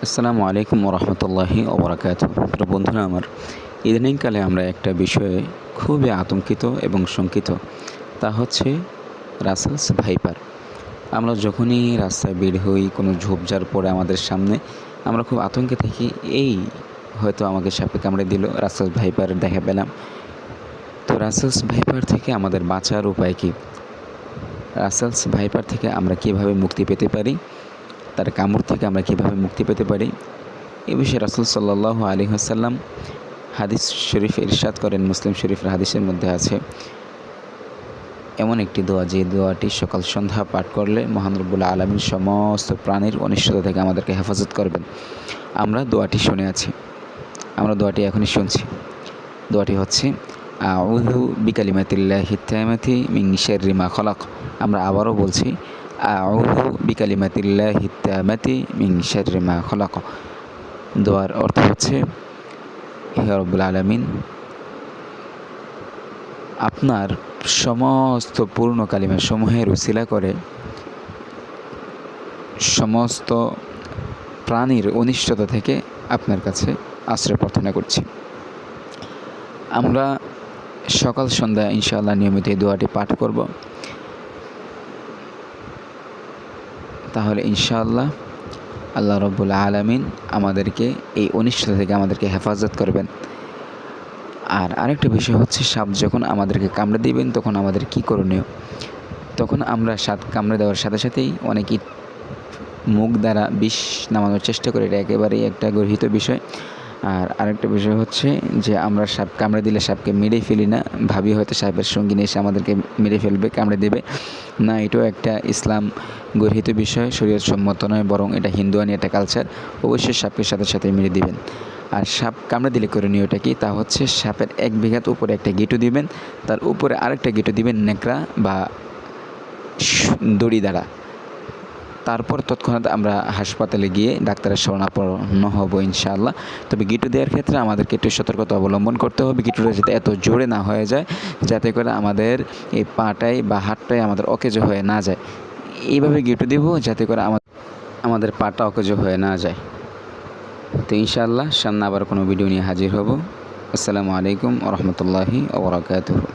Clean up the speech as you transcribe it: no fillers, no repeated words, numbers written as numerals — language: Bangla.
আসসালামু আলাইকুম ওরহমতুল্লাহি ওবরাকাতুহু। প্রিয় বন্ধুরা আমার, ইদানিংকালে আমরা একটা বিষয়ে খুবই আতঙ্কিত এবং শঙ্কিত। তা হচ্ছে রাসেলস ভাইপার। আমরা যখনই রাস্তায় বের হই, কোনো ঝোপঝাড় পড়ে আমাদের সামনে, আমরা খুব আতঙ্কে থাকি। এই হয়তো আমাকে সাপে কামড়ে দিল, রাসেলস ভাইপার দেখা পেলাম। তো রাসেলস ভাইপার থেকে আমাদের বাঁচার উপায় কী? রাসেলস ভাইপার থেকে আমরা কীভাবে মুক্তি পেতে পারি? তার কামড় থেকে আমরা কীভাবে মুক্তি পেতে পারি? এ বিষয়ে রাসূল সাল্লাল্লাহু আলাইহি ওয়াসাল্লাম হাদিস শরীফে ইরশাদ করেন, মুসলিম শরীফের হাদিসের মধ্যে আছে এমন একটি দোয়া, যে দোয়াটি সকাল সন্ধ্যা পাঠ করলে মহান রব্বুল আলামিন সমস্ত প্রাণীর অনিষ্টতা থেকে আমাদেরকে হেফাজত করবেন। আমরা দোয়াটি শুনে আছি, আমরা দোয়াটি এখনই শুনছি। দোয়াটি হচ্ছে আউযু বিকালিমাতিল্লাহি তাম্মাতি মিন শাররি মা খালাক। আমরা আবারও বলছি, আউযু বিকালিমাতিল্লাহি তাম্মাতি মিন শাররি মা খালাক। দোয়ার অর্থ হচ্ছে, হে রব্বুল আলামিন, আপনার সমস্ত পূর্ণ কালিমা সমূহের উসিলা করে সমস্ত প্রাণীর অনিষ্টতা থেকে আপনার কাছে আশ্রয় প্রার্থনা করছি। আমরা সকাল সন্ধ্যা ইনশাআল্লাহ নিয়মিত এই দোয়াটি পাঠ করব। তাহলে ইনশাআল্লাহ আল্লাহ রব্বুল আলামিন আমাদেরকে এই অনিষ্টতা থেকে আমাদেরকে হেফাজত করবেন। আর আরেকটা বিষয় হচ্ছে, সাপ যখন আমাদেরকে কামড়ে দিবেন তখন আমাদের কী করণীয়? তখন আমরা সাপ কামড়ে দেওয়ার সাথে সাথেই অনেকেই মুখ দ্বারা বিষ নামানোর চেষ্টা করি। এটা একেবারেই একটা গর্হিত বিষয়। আর আরেকটা বিষয় হচ্ছে যে, আমরা সাপ কামড়ে দিলে সাপকে মেরেই ফেলি না, ভাবি হয়তো সাপের সঙ্গিনী এসে আমাদেরকে মেরে ফেলবে, কামড়ে দেবে না। এটাও একটা ইসলাম গর্হিত বিষয়, শরীয়ত সম্মত নয়, বরং এটা হিন্দুয়ানি একটা কালচার। অবশ্যই সাপকে সাথে সাথে মেরে দিবেন। আর সাপ কামড়ে দিলে করণীয়টা কি? তা হচ্ছে, সাপের 1 বিঘাত উপরে একটা গেঁটু দিবেন, তার উপরে আরেকটা গেঁটু দিবেন ন্যাকড়া বা দড়ি দ্বারা। তারপর তৎক্ষণাৎ আমরা হাসপাতালে গিয়ে ডাক্তারের শরণাপন্ন হব ইনশাআল্লাহ। তবে গেঁটু দেওয়ার ক্ষেত্রে আমাদেরকে একটু সতর্কতা অবলম্বন করতে হবে। গেঁটুটা যাতে এত জোরে না হয়ে যায়, যাতে করে আমাদের এই পাটাই বা হাতটাই আমাদের অকেজো হয়ে না যায়। এইভাবে গেঁটু দেব যাতে করে আমাদের পাটা অকেজো হয়ে না যায়। তো ইনশাআল্লাহ সামনে আবার কোনো ভিডিও নিয়ে হাজির হব। আসসালামু আলাইকুম ওরহমতুল্লাহি ওবরাকাতুহু।